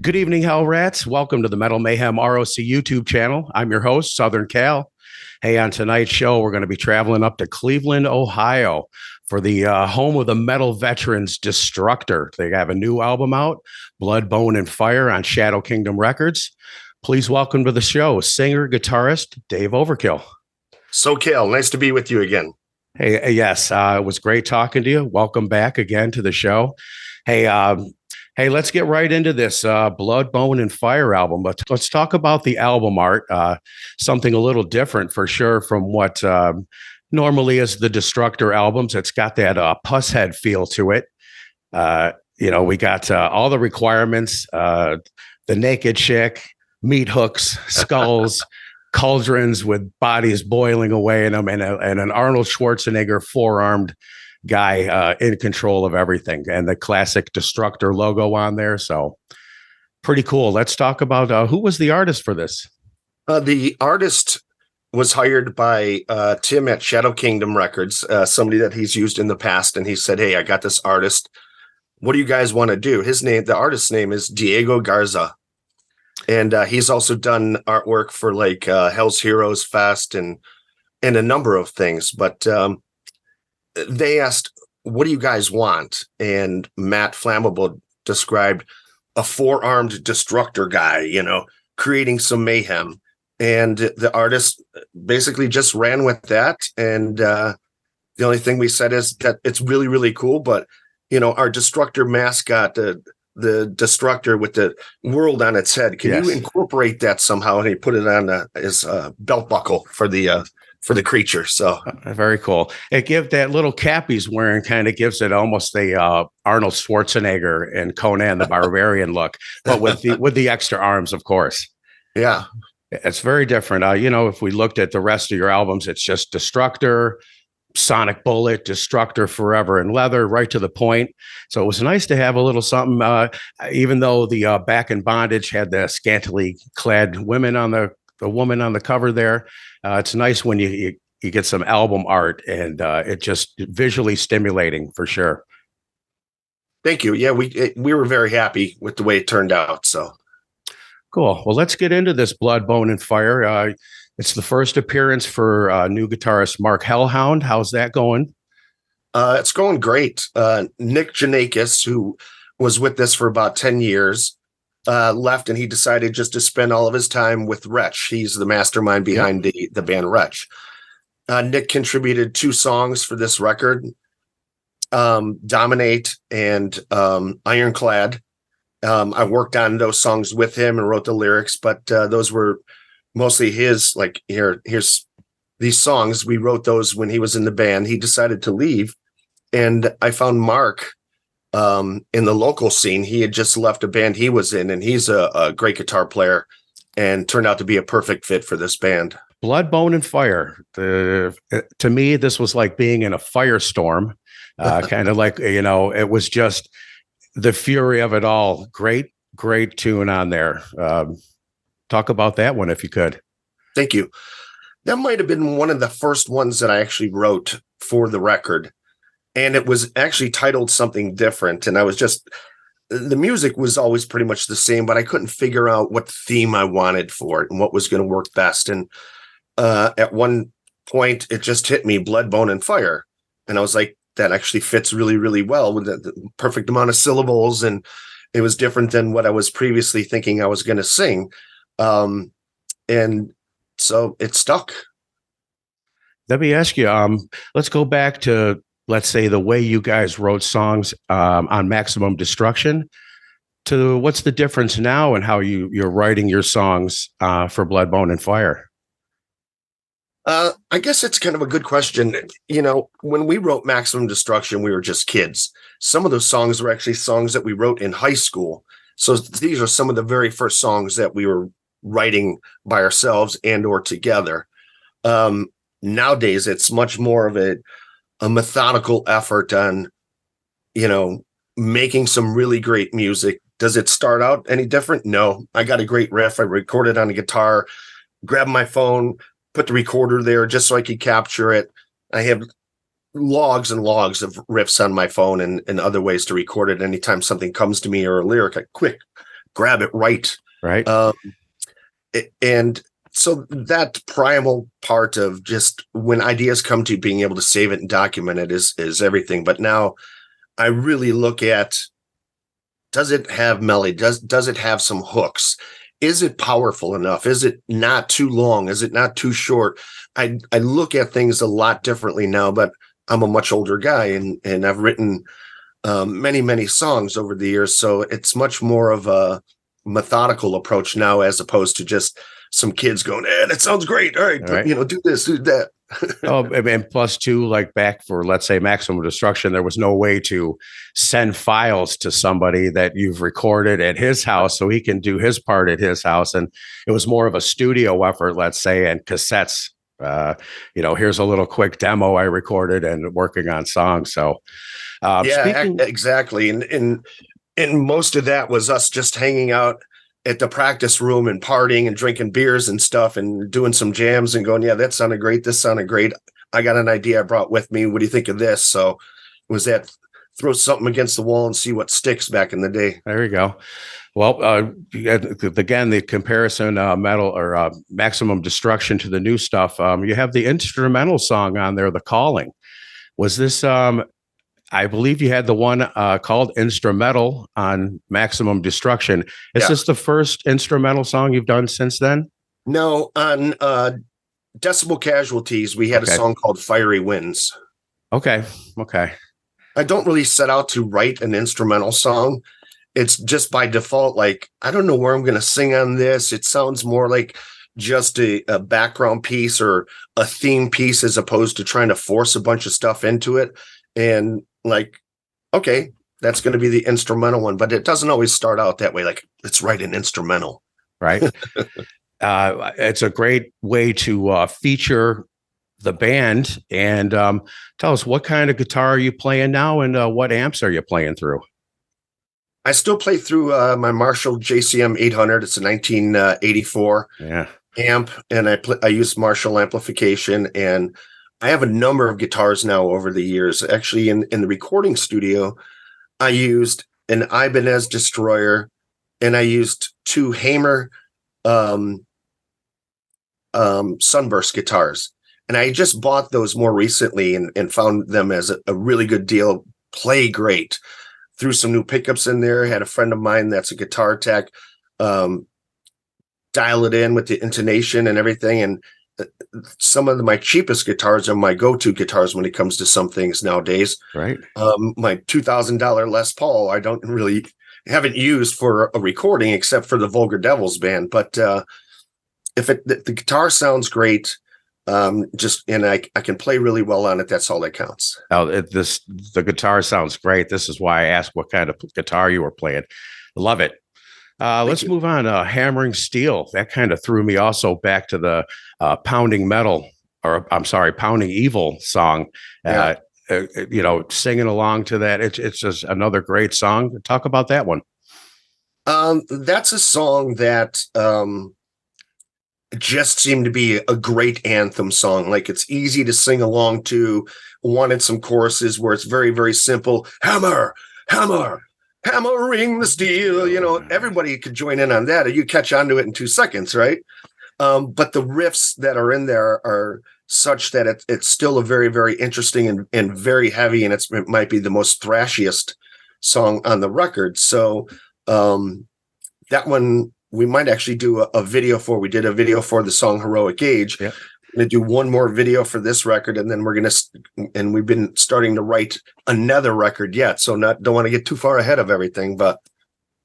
Good evening, Hell Rats. Welcome to the Metal Mayhem ROC YouTube channel. I'm your host, Southern Cal. Hey, on tonight's show, we're going to be traveling up to Cleveland, Ohio for the home of the metal veterans, Destructor. They have a new album out, Blood, Bone, and Fire on Shadow Kingdom Records. Please welcome to the show, singer-guitarist Dave Overkill. So, Cal, nice to be with you again. Hey, yes, it was great talking to you. Welcome back again to the show. Hey, let's get right into this Blood, Bone, and Fire album. But let's talk about the album art, something a little different for sure from what normally is the Destructor albums. It's got that Pusshead feel to it. We got all the requirements, the naked chick, meat hooks, skulls, cauldrons with bodies boiling away in them, and an Arnold Schwarzenegger four-armed guy in control of everything, and the classic Destructor logo on there. So pretty cool. Let's talk about who was the artist for this. The artist was hired by Tim at Shadow Kingdom Records, somebody that he's used in the past, and he said, "Hey, I got this artist. What do you guys want to do?" The artist's name is Diego Garza, and he's also done artwork for like Hell's Heroes Fest and a number of things. But they asked, "What do you guys want?" And Matt Flammable described a four-armed Destructor guy, creating some mayhem. And the artist basically just ran with that. And the only thing we said is that it's really, really cool. But, our Destructor mascot, the Destructor with the world on its head, can you incorporate that somehow? And he put it on his belt buckle for the creature. So very cool. It gives that little cap he's wearing, kind of gives it almost the Arnold Schwarzenegger and Conan the Barbarian look, but with the extra arms, of course. Yeah, it's very different. If we looked at the rest of your albums, it's just Destructor, Sonic Bullet, Destructor Forever and Leather, right to the point. So it was nice to have a little something, even though the Back in Bondage had the scantily clad women on the woman on the cover there. It's nice when you get some album art, and it just visually stimulating for sure. Thank you. Yeah, we were very happy with the way it turned out. So cool. Well, let's get into this Blood, Bone, and Fire. It's the first appearance for new guitarist Mark Hellbound. How's that going? It's going great. Nick Janakis, who was with this for about 10 years, left, and he decided just to spend all of his time with Wretch. He's the mastermind behind the band Wretch. Nick contributed 2 songs for this record, Dominate and Ironclad. I worked on those songs with him and wrote the lyrics, but those were mostly his. Like, here's these songs. We wrote those when he was in the band. He decided to leave, and I found Mark in the local scene. He had just left a band he was in, and he's a great guitar player and turned out to be a perfect fit for this band. Blood, Bone, and Fire. To me, this was like being in a firestorm, kind of like, it was just the fury of it all. Great tune on there. Talk about that one if you could. Thank you. That might have been one of the first ones that I actually wrote for the record. And it was actually titled something different. And the music was always pretty much the same, but I couldn't figure out what theme I wanted for it and what was going to work best. And at one point, it just hit me, Blood, Bone, and Fire. And I was like, that actually fits really, really well with the perfect amount of syllables. And it was different than what I was previously thinking I was going to sing. And so it stuck. Let me ask you, let's go back to, let's say, the way you guys wrote songs on Maximum Destruction to what's the difference now and how you're writing your songs for Blood, Bone, and Fire? I guess it's kind of a good question. When we wrote Maximum Destruction, we were just kids. Some of those songs were actually songs that we wrote in high school. So these are some of the very first songs that we were writing by ourselves and or together. Nowadays, it's much more of a methodical effort on, making some really great music. Does it start out any different? No. I got a great riff. I recorded on a guitar, grabbed my phone, put the recorder there just so I could capture it. I have logs and logs of riffs on my phone and other ways to record it. Anytime something comes to me or a lyric, I quick grab it right. Right. And so that primal part of just when ideas come to you, being able to save it and document it is everything. But now I really look at, does it have melody? Does it have some hooks? Is it powerful enough? Is it not too long? Is it not too short? I look at things a lot differently now, but I'm a much older guy, and I've written many, many songs over the years. So it's much more of a methodical approach now, as opposed to just some kids going, that sounds great. All right, do this, do that. Oh, and plus two, like back for, let's say, Maximum Destruction, there was no way to send files to somebody that you've recorded at his house so he can do his part at his house. And it was more of a studio effort, let's say, and cassettes. Here's a little quick demo I recorded and working on songs. So exactly. And most of that was us just hanging out at the practice room and partying and drinking beers and stuff and doing some jams and going, yeah, that sounded great. This sounded great. I got an idea I brought with me. What do you think of this? So it was that throw something against the wall and see what sticks back in the day. There you go. Well, again, the comparison metal or Maximum Destruction to the new stuff. You have the instrumental song on there, The Calling. Was this I believe you had the one called Instrumental on Maximum Destruction. Is this the first instrumental song you've done since then? No, on Decibel Casualties, we had a song called Fiery Winds. Okay. I don't really set out to write an instrumental song. It's just by default, like, I don't know where I'm going to sing on this. It sounds more like just a background piece or a theme piece, as opposed to trying to force a bunch of stuff into it. And like, okay, that's going to be the instrumental one, but it doesn't always start out that way. Like, let's write an instrumental. Right. It's a great way to feature the band. And tell us, what kind of guitar are you playing now, and what amps are you playing through? I still play through my Marshall JCM 800. It's a 1984 amp, and I use Marshall amplification, and I have a number of guitars now over the years. Actually, in the recording studio, I used an Ibanez Destroyer, and I used two Hamer Sunburst guitars. And I just bought those more recently and found them as a really good deal. Play great. Threw some new pickups in there. Had a friend of mine that's a guitar tech dial it in with the intonation and everything. And some of my cheapest guitars are my go-to guitars when it comes to some things nowadays. Right. My $2,000 Les Paul, I haven't used for a recording except for the Vulgar Devils band. But if the guitar sounds great, and I can play really well on it, that's all that counts. Now, the guitar sounds great. This is why I asked what kind of guitar you were playing. Love it. Let's move on. Hammering Steel. That kind of threw me also back to the Pounding Metal, or I'm sorry, Pounding Evil song. Singing along to that. It's just another great song. Talk about that one. That's a song that just seemed to be a great anthem song. Like, it's easy to sing along to. Wanted some choruses where it's very, very simple. Hammer, hammer, hammering the steel. Everybody could join in on that, or you catch on to it in 2 seconds, right? But the riffs that are in there are such that it's still a very, very interesting and very heavy, and it might be the most thrashiest song on the record. So that one we might actually do a video for. We did a video for the song Heroic Age. Yeah. I'm going to do one more video for this record, and then we've been starting to write another record yet. So don't want to get too far ahead of everything, but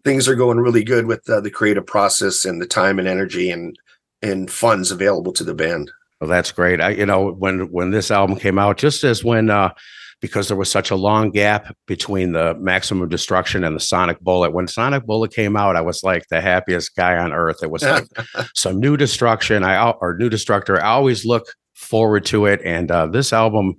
things are going really good with the creative process and the time and energy and funds available to the band. Well, that's great. When this album came out, just as because there was such a long gap between the Maximum Destruction and the Sonic Bullet. When Sonic Bullet came out, I was like the happiest guy on earth. It was like some new destruction, new Destructor. I always look forward to it. And this album,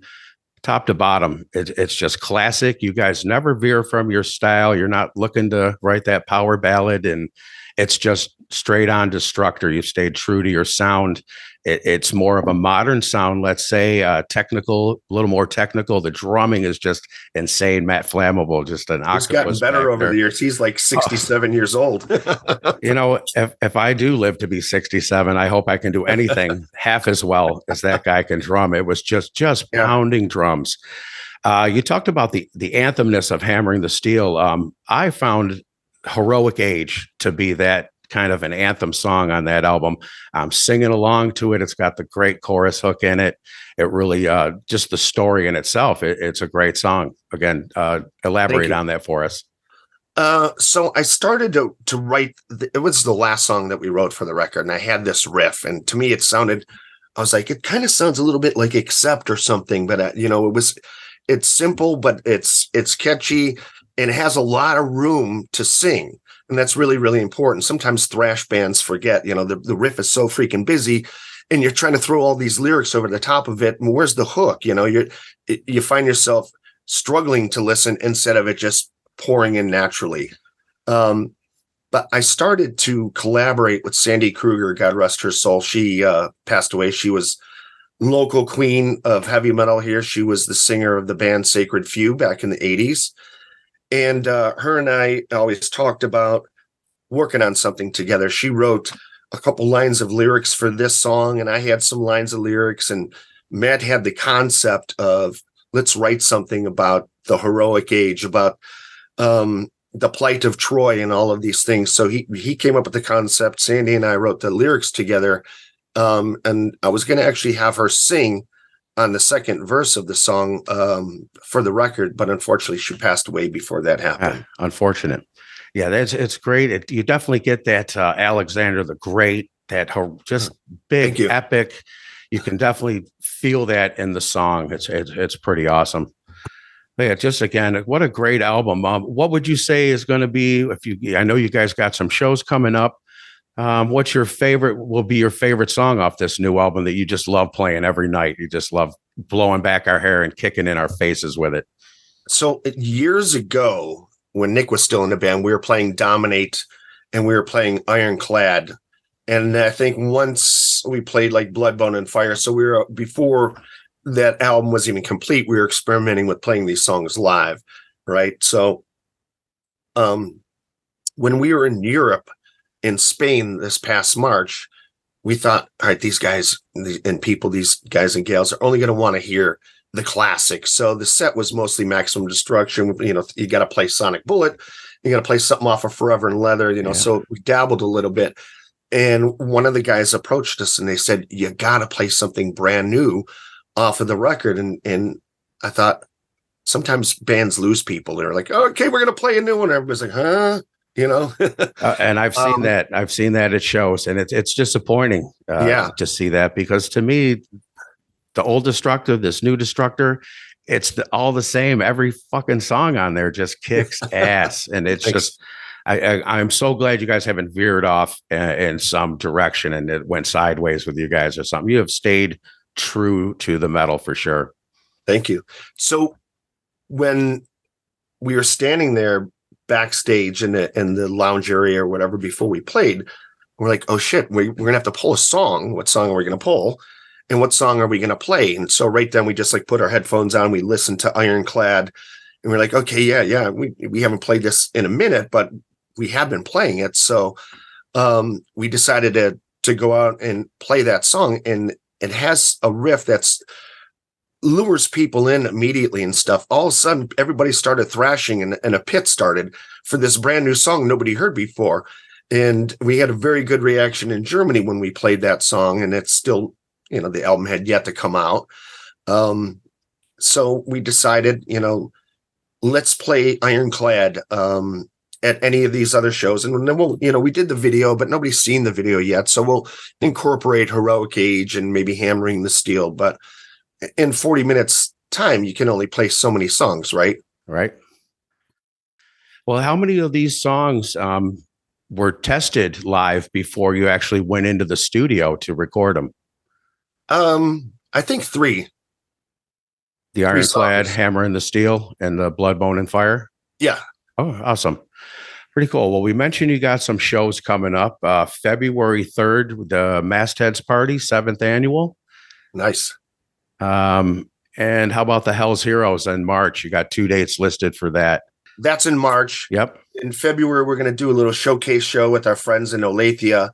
top to bottom, it's just classic. You guys never veer from your style. You're not looking to write that power ballad, and it's just straight on Destructor. You've stayed true to your sound. It's more of a modern sound, let's say, technical, a little more technical. The drumming is just insane. Matt Flammable, just an octopus. He's gotten better over there. the years. He's like 67 years old. You know, if I do live to be 67, I hope I can do anything half as well as that guy can drum. It was just pounding drums. You talked about the anthemness of hammering the steel. I found Heroic Age to be that kind of an anthem song on that album. I'm singing along to it. It's got the great chorus hook in it. It really, just the story in itself, it's a great song. Again, elaborate on that for us. So I started to write, it was the last song that we wrote for the record, and I had this riff, and to me it sounded, I was like, it kind of sounds a little bit like Accept or something, but it's simple, but it's catchy, and it has a lot of room to sing. And that's really, really important. Sometimes thrash bands forget, the riff is so freaking busy and you're trying to throw all these lyrics over the top of it. And where's the hook? You find yourself struggling to listen instead of it just pouring in naturally. But I started to collaborate with Sandy Kruger, God rest her soul. She passed away. She was local queen of heavy metal here. She was the singer of the band Sacred Few back in the 80s. And her and I always talked about working on something together. She wrote a couple lines of lyrics for this song, and I had some lines of lyrics, and Matt had the concept of, let's write something about the heroic age, about the plight of Troy and all of these things. So he came up with the concept. Sandy and I wrote the lyrics together. And I was going to actually have her sing on the second verse of the song for the record, but unfortunately she passed away before that happened. Unfortunate. Yeah, it's great. You definitely get that Alexander the Great, that just big epic. You can definitely feel that in the song. It's pretty awesome. But yeah, just again, what a great album. What would you say is going to be, I know you guys got some shows coming up. What's your favorite song off this new album that you just love playing every night? You just love blowing back our hair and kicking in our faces with it. So years ago, when Nick was still in the band, we were playing Dominate and we were playing Ironclad. And I think once we played like Blood, Bone, and Fire. So before that album was even complete, we were experimenting with playing these songs live. Right. So when we were in Europe, in Spain this past March, we thought, all right, these guys and gals are only going to want to hear the classics. So the set was mostly Maximum Destruction. You got to play Sonic Bullet. You got to play something off of Forever and Leather, Yeah. So we dabbled a little bit. And one of the guys approached us and they said, you got to play something brand new off of the record. And I thought, sometimes bands lose people. They're like, oh, okay, we're going to play a new one. Everybody's like, huh? And I've seen that. I've seen that at shows, and it's disappointing to see that, because to me, the old Destructor, this new Destructor, it's all the same. Every fucking song on there just kicks ass, and it's just. I'm so glad you guys haven't veered off in some direction and it went sideways with you guys or something. You have stayed true to the metal for sure. Thank you. So when we were standing there backstage in the lounge area or whatever before we played, we're like, oh shit, we're gonna have to pull a song. What song are we gonna pull, and what song are we gonna play? And so right then we just like put our headphones on, we listened to Ironclad, and we're like, okay, yeah, we haven't played this in a minute, but we have been playing it. So we decided to go out and play that song, and it has a riff that's lures people in immediately and stuff. All of a sudden, everybody started thrashing, and a pit started for this brand new song nobody heard before. And we had a very good reaction in Germany when we played that song, and it's still, the album had yet to come out. So we decided, let's play Ironclad at any of these other shows. And then we did the video, but nobody's seen the video yet. So we'll incorporate Heroic Age and maybe Hammering the Steel, but in 40 minutes time, you can only play so many songs, right? Right. Well, how many of these songs were tested live before you actually went into the studio to record them? I think 3. The Ironclad, Hammer and the Steel, and the Blood, Bone, and Fire? Yeah. Oh, awesome. Pretty cool. Well, we mentioned you got some shows coming up. February 3rd, the Mastheads Party, 7th annual. Nice. And how about the Hell's Heroes in March? You got 2 dates listed for that. That's in March. Yep. In February, we're going to do a little showcase show with our friends in Olathe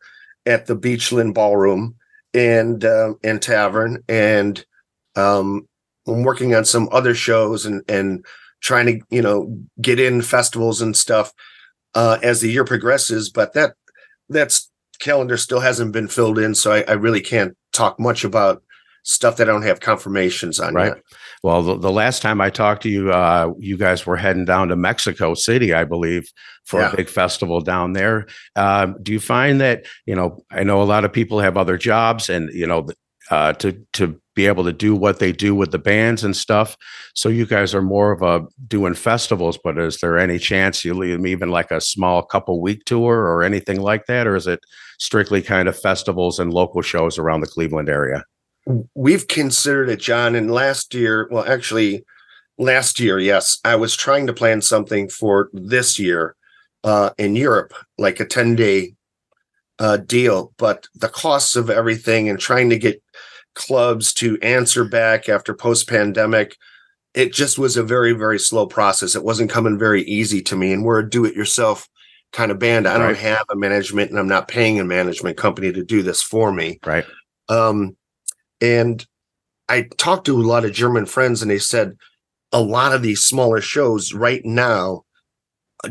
at the Beachland Ballroom and Tavern. And I'm working on some other shows and trying to, get in festivals and stuff as the year progresses. But that's calendar still hasn't been filled in. So I really can't talk much about stuff that I don't have confirmations on right. yet. Well, the last time I talked to you, you guys were heading down to Mexico City, I believe, for a big festival down there. Do you find that, I know a lot of people have other jobs and, to be able to do what they do with the bands and stuff. So you guys are more of a doing festivals, but is there any chance you leave even like a small couple week tour or anything like that? Or is it strictly kind of festivals and local shows around the Cleveland area? We've considered it, John, and last year, yes, I was trying to plan something for this year in Europe, like a 10-day deal, but the costs of everything and trying to get clubs to answer back after post-pandemic, it just was a very, very slow process. It wasn't coming very easy to me, and we're a do-it-yourself kind of band. I don't have a management, and I'm not paying a management company to do this for me. Right. And I talked to a lot of German friends, and they said a lot of these smaller shows right now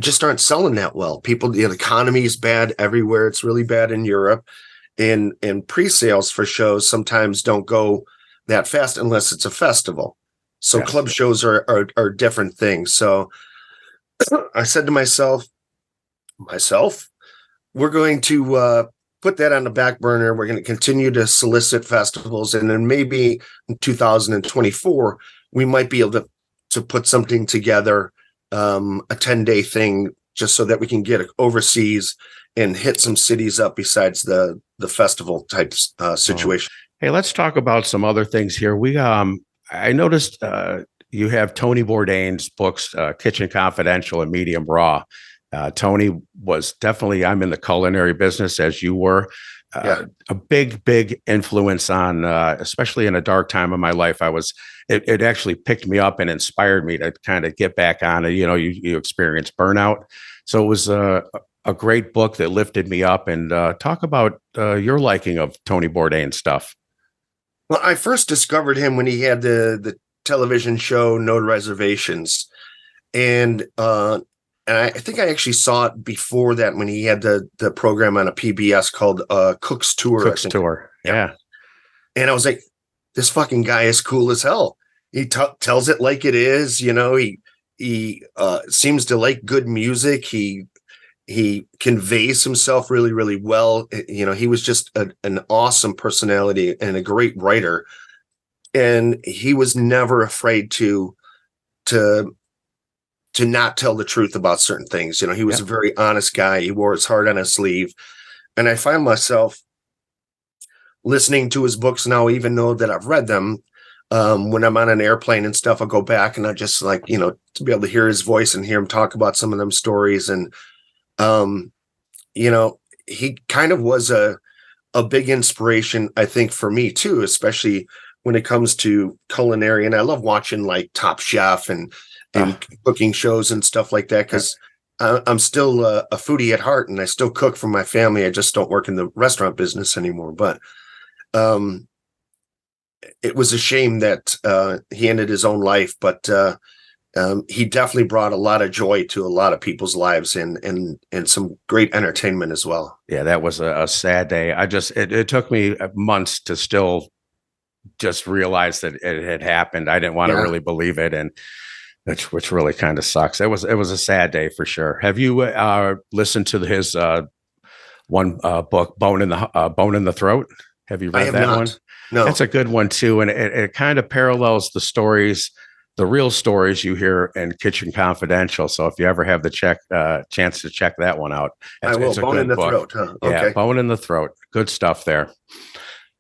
just aren't selling that well. People, the economy is bad everywhere. It's really bad in Europe, and pre-sales for shows sometimes don't go that fast unless it's a festival. So club shows are different things. So I said to myself, we're going to put that on the back burner. We're going to continue to solicit festivals, and then maybe in 2024 we might be able to put something together, a 10-day thing, just so that we can get overseas and hit some cities up besides the festival type situation. Hey, let's talk about some other things here. I noticed you have Tony Bourdain's books, Kitchen Confidential and Medium Raw. Tony was definitely, I'm in the culinary business as you were, a big influence on, especially in a dark time of my life. It actually picked me up and inspired me to kind of get back on it. You experienced burnout. So it was a great book that lifted me up. And talk about your liking of Tony Bourdain stuff. Well, I first discovered him when he had the television show No Reservations. And I think I actually saw it before that when he had the program on a PBS called Cook's Tour. Cook's Tour, yeah. And I was like, this fucking guy is cool as hell. He tells it like it is. He seems to like good music. He conveys himself really, really well. He was just an awesome personality and a great writer. And he was never afraid to not tell the truth about certain things. He was a very honest guy. He wore his heart on his sleeve. And I find myself listening to his books now, even though that I've read them. When I'm on an airplane and stuff, I'll go back and I just like, to be able to hear his voice and hear him talk about some of them stories. And, he kind of was a big inspiration, I think, for me too, especially when it comes to culinary. And I love watching like Top Chef and cooking shows and stuff like that, because I'm still a foodie at heart and I still cook for my family. I just don't work in the restaurant business anymore. But it was a shame that he ended his own life, but he definitely brought a lot of joy to a lot of people's lives and some great entertainment as well. Yeah, that was a sad day. It took me months to still just realize that it had happened. I didn't want to really believe it, and which really kind of sucks. It was a sad day for sure. Have you listened to his one book, Bone in the Throat? Have you read that one? No, that's a good one too, and it kind of parallels the stories, the real stories you hear in Kitchen Confidential. So if you ever have the chance to check that one out, I will. Bone in the Throat. Huh? Okay. Yeah, Bone in the Throat. Good stuff there.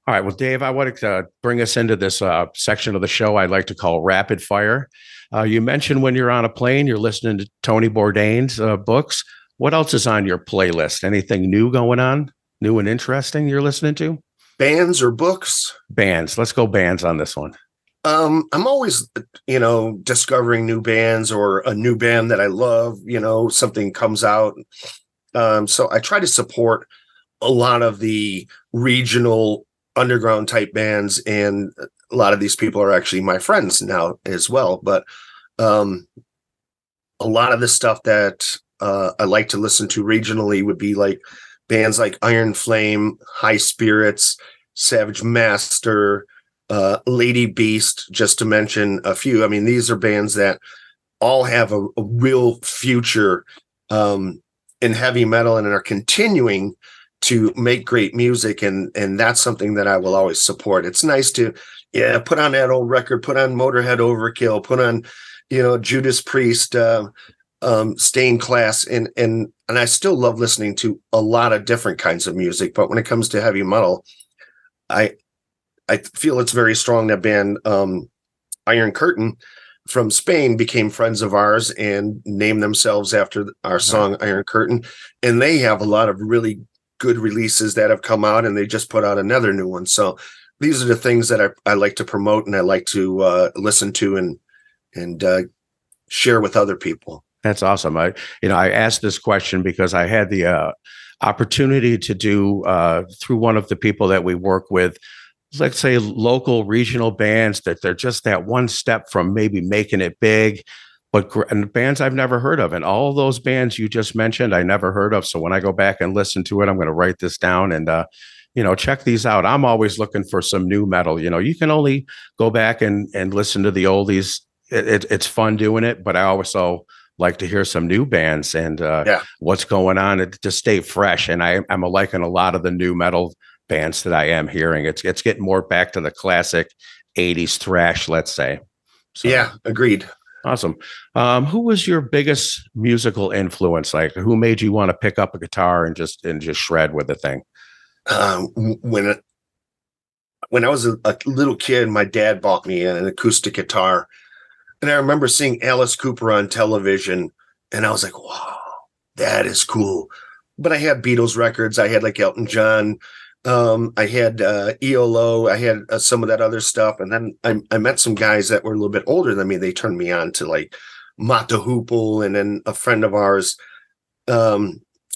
All right. Well, Dave, I wanted to bring us into this section of the show I'd like to call Rapid Fire. You mentioned when you're on a plane, you're listening to Tony Bourdain's books. What else is on your playlist? Anything new going on? New and interesting you're listening to? Bands or books? Bands. Let's go bands on this one. I'm always, discovering new bands or a new band that I love, something comes out. So I try to support a lot of the regional underground type bands, and a lot of these people are actually my friends now as well. But a lot of the stuff that I like to listen to regionally would be like bands like Iron Flame, High Spirits, Savage Master, Lady Beast, just to mention a few. I mean, these are bands that all have a real future in heavy metal and are continuing to make great music, and that's something that I will always support. It's nice to put on that old record, put on Motorhead Overkill, put on Judas Priest, Stained Class, and I still love listening to a lot of different kinds of music. But when it comes to heavy metal, I feel it's very strong. That band Iron Curtain from Spain became friends of ours and named themselves after our song Iron Curtain, and they have a lot of really good releases that have come out, and they just put out another new one. So these are the things that I like to promote, and I like to listen to and share with other people. That's awesome. I asked this question because I had the opportunity to do through one of the people that we work with, let's say local regional bands that they're just that one step from maybe making it big, and bands I've never heard of. And all those bands you just mentioned, I never heard of. So when I go back and listen to it, I'm going to write this down and, check these out. I'm always looking for some new metal. You can only go back and listen to the oldies. It's fun doing it, but I also like to hear some new bands and what's going on to stay fresh. And I'm liking a lot of the new metal bands that I am hearing. It's getting more back to the classic 80s thrash, let's say. So, yeah, agreed. Awesome. Who was your biggest musical influence? Like, who made you want to pick up a guitar and just shred with the thing? When I was a little kid, my dad bought me an acoustic guitar, and I remember seeing Alice Cooper on television, and I was like, "Wow, that is cool." But I had Beatles records. I had like Elton John. I had ELO. I had some of that other stuff, and then I met some guys that were a little bit older than me. They turned me on to like Mata Hoople, and then a friend of ours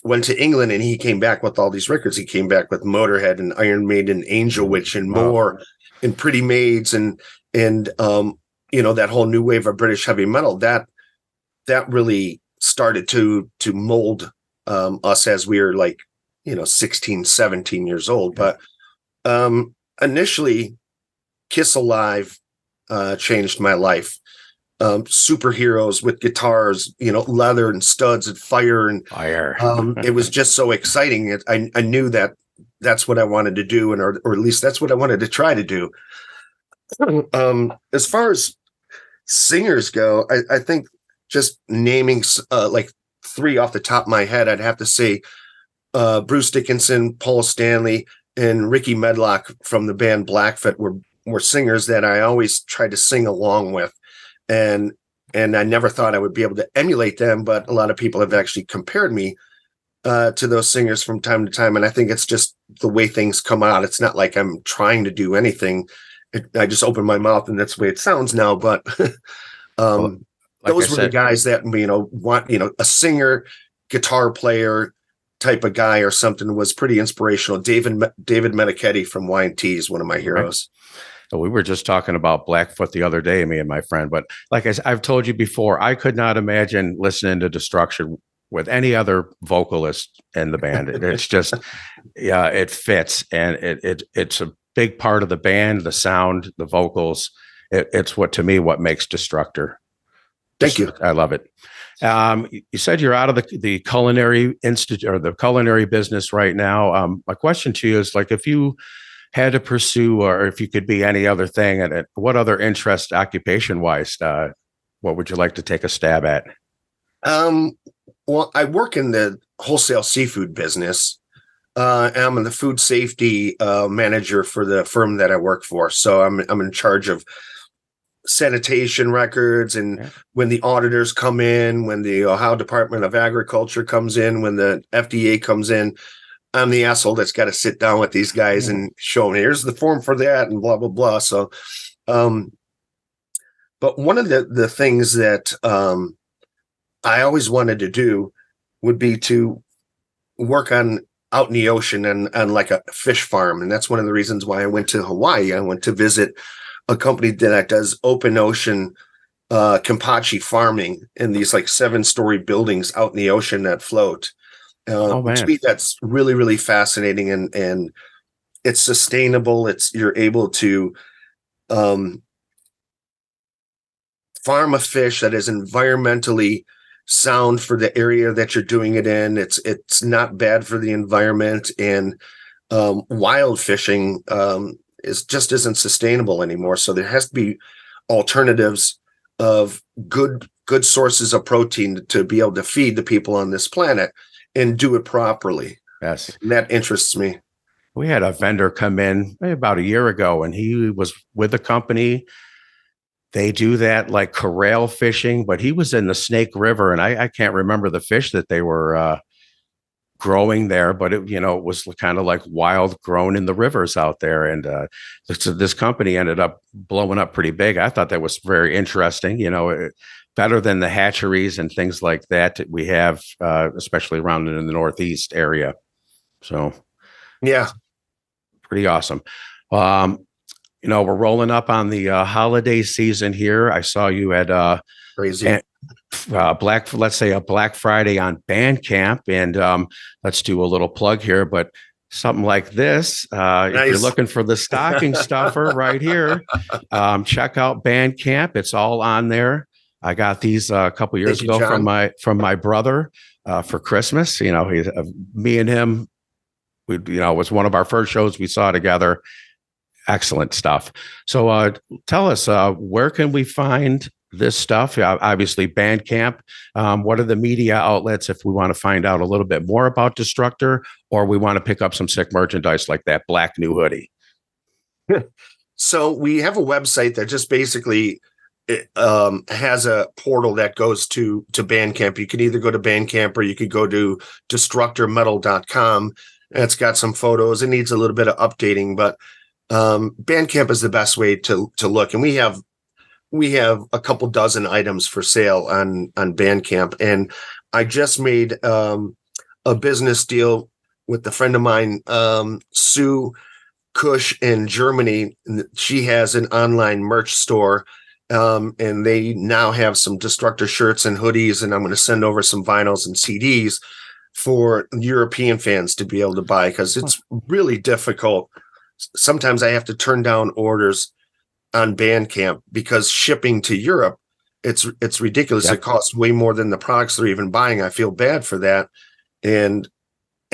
went to England, and he came back with all these records. He came back with Motorhead and Iron Maiden, Angel Witch, and more, and Pretty Maids, and that whole new wave of British heavy metal. That really started to mold us as we were like 16, 17 years old. But initially, Kiss Alive changed my life. Superheroes with guitars, leather and studs and fire. It was just so exciting. I knew that that's what I wanted to do, or at least that's what I wanted to try to do. As far as singers go, I think just naming like three off the top of my head, I'd have to say Bruce Dickinson, Paul Stanley, and Ricky Medlock from the band Blackfoot were singers that I always tried to sing along with. And I never thought I would be able to emulate them, but a lot of people have actually compared me to those singers from time to time. And I think it's just the way things come out. It's not like I'm trying to do anything. I just open my mouth and that's the way it sounds now. But those were the guys that, want, a singer, guitar player type of guy or something was pretty inspirational. David Metachetti from Y&T is one of my heroes. We were just talking about Blackfoot the other day, me and my friend. But like I've told you before, I could not imagine listening to Destruction with any other vocalist in the band. It's just, it fits, and it's a big part of the band. The sound, the vocals. It's what makes Destructor. Thank you. I love it. You said you're out of the culinary institute or the culinary business right now. My question to you is, like, if you had to pursue, or if you could be any other thing, and what other interest occupation wise, what would you like to take a stab at? Well, I work in the wholesale seafood business. I'm the food safety manager for the firm that I work for. So I'm in charge of sanitation records, and when the auditors come in, when the Ohio Department of Agriculture comes in, when the FDA comes in, I'm the asshole that's got to sit down with these guys and show them, here's the form for that, and blah, blah, blah. So, but one of the things that I always wanted to do would be to work out in the ocean and on like a fish farm. And that's one of the reasons why I went to Hawaii. I went to visit a company that does open ocean Kampachi farming in these like 7-story buildings out in the ocean that float. To me, that's really, really fascinating, and it's sustainable. You're able to farm a fish that is environmentally sound for the area that you're doing it in. It's not bad for the environment, and wild fishing isn't sustainable anymore. So there has to be alternatives of good sources of protein to be able to feed the people on this planet and do it properly. Yes. And that interests me. We had a vendor come in about a year ago, and he was with a company. They do that like corral fishing, but he was in the Snake River, and I can't remember the fish that they were growing there, but it was kind of like wild grown in the rivers out there. And this company ended up blowing up pretty big. I thought that was very interesting, better than the hatcheries and things like that we have, especially around in the Northeast area. So, yeah, pretty awesome. We're rolling up on the holiday season here. I saw you at crazy let's say a Black Friday on Bandcamp, and let's do a little plug here, but something like this, nice. If you're looking for the stocking stuffer right here, check out Bandcamp. It's all on there. I got these a couple years ago from my brother for Christmas. Me and him, it was one of our first shows we saw together. Excellent stuff. So tell us, where can we find this stuff? Obviously Bandcamp. What are the media outlets if we want to find out a little bit more about Destructor, or we want to pick up some sick merchandise like that black new hoodie? So we have a website that just basically has a portal that goes to Bandcamp. You can either go to Bandcamp or you could go to destructormetal.com. It's got some photos. It needs a little bit of updating, but Bandcamp is the best way to look. And we have a couple dozen items for sale on Bandcamp. And I just made a business deal with a friend of mine, Sue Cush in Germany. She has an online merch store. And they now have some Destructor shirts and hoodies, and I'm going to send over some vinyls and CDs for European fans to be able to buy, because it's really difficult. Sometimes I have to turn down orders on Bandcamp because shipping to Europe, it's ridiculous. Yep. It costs way more than the products they're even buying. I feel bad for that. And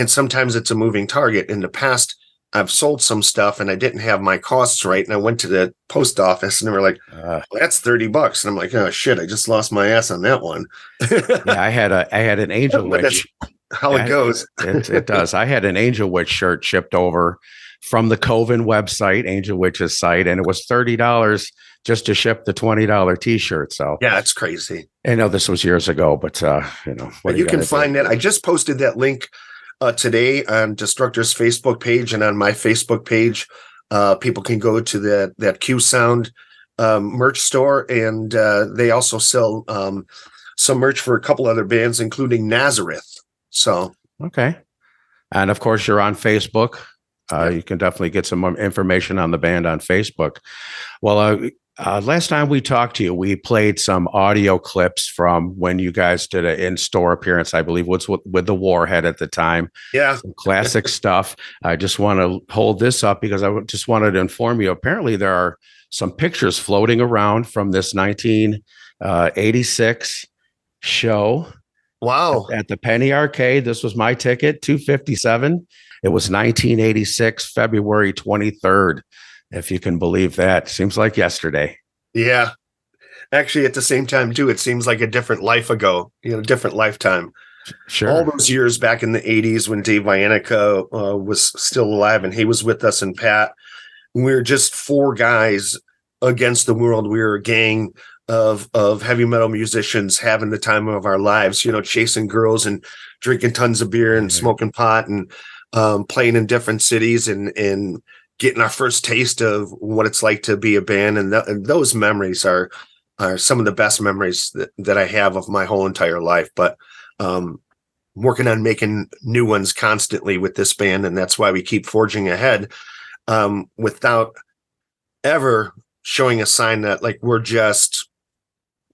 sometimes it's a moving target. In the past, I've sold some stuff and I didn't have my costs right. And I went to the post office and they were like, well, that's $30. And I'm like, oh shit, I just lost my ass on that one. Yeah, I had an Angel Witch. How it goes. It does. I had an Angel Witch shirt shipped over from the Coven website, Angel Witch's site, and it was $30 just to ship the $20 t-shirt. So yeah, it's crazy. I know this was years ago, but but you can find that. I just posted that link today on Destructor's Facebook page, and on my Facebook page, people can go to that Q Sound merch store, and they also sell some merch for a couple other bands, including Nazareth. So okay, and of course you're on Facebook. You can definitely get some more information on the band on Facebook. Well, last time we talked to you, we played some audio clips from when you guys did an in-store appearance, I believe, with the Warhead at the time. Yeah. Some classic stuff. I just want to hold this up because I just wanted to inform you. Apparently, there are some pictures floating around from this 1986 show. Wow. At the Penny Arcade. This was my ticket, $257. It was 1986, February 23rd. If you can believe that. Seems like yesterday. Yeah. Actually, at the same time, too, it seems like a different life ago, different lifetime. Sure. All those years back in the 80s when Dave Vianica was still alive and he was with us, and Pat. We were just four guys against the world. We were a gang of heavy metal musicians having the time of our lives, chasing girls and drinking tons of beer and smoking pot and playing in different cities and getting our first taste of what it's like to be a band. And those memories are some of the best memories that I have of my whole entire life. But working on making new ones constantly with this band. And that's why we keep forging ahead without ever showing a sign that like we're just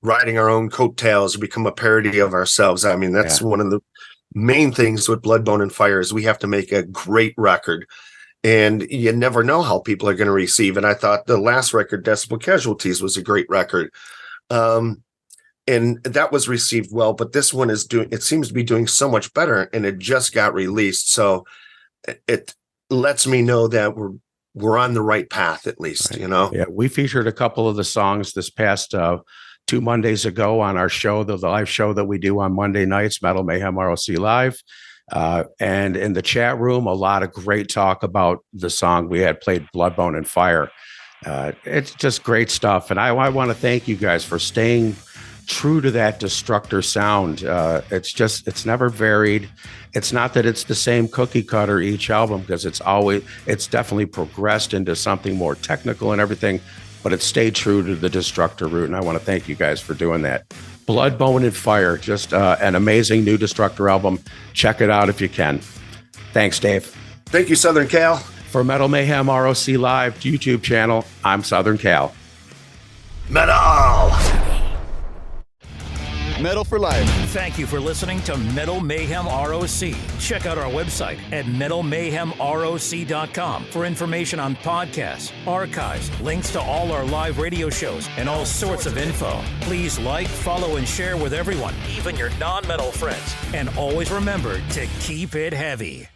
riding our own coattails or become a parody of ourselves. I mean, that's one of the main things with Blood, Bone, and Fire is we have to make a great record. And you never know how people are going to receive. And I thought the last record, Decibel Casualties, was a great record. And that was received well, but this one it seems to be doing so much better, and it just got released. So it lets me know that we're on the right path, at least, Yeah, we featured a couple of the songs this past 2 Mondays ago on our show, the live show that we do on Monday nights, Metal Mayhem ROC Live. And in the chat room, a lot of great talk about the song. We had played Blood, Bone, and Fire. It's just great stuff. And I want to thank you guys for staying true to that Destructor sound. It's never varied. It's not that it's the same cookie cutter each album, because it's definitely progressed into something more technical and everything, but it stayed true to the Destructor root. And I want to thank you guys for doing that. Blood, Bone, and Fire, just an amazing new Destructor album. Check it out if you can. Thanks, Dave. Thank you, Southern Cal. For Metal Mayhem ROC Live YouTube channel, I'm Southern Cal. Metal! Metal for life. Thank you for listening to Metal Mayhem ROC. Check out our website at metalmayhemroc.com for information on podcasts, archives, links to all our live radio shows, and all sorts of info. Please like, follow, and share with everyone, even your non-metal friends. And always remember to keep it heavy.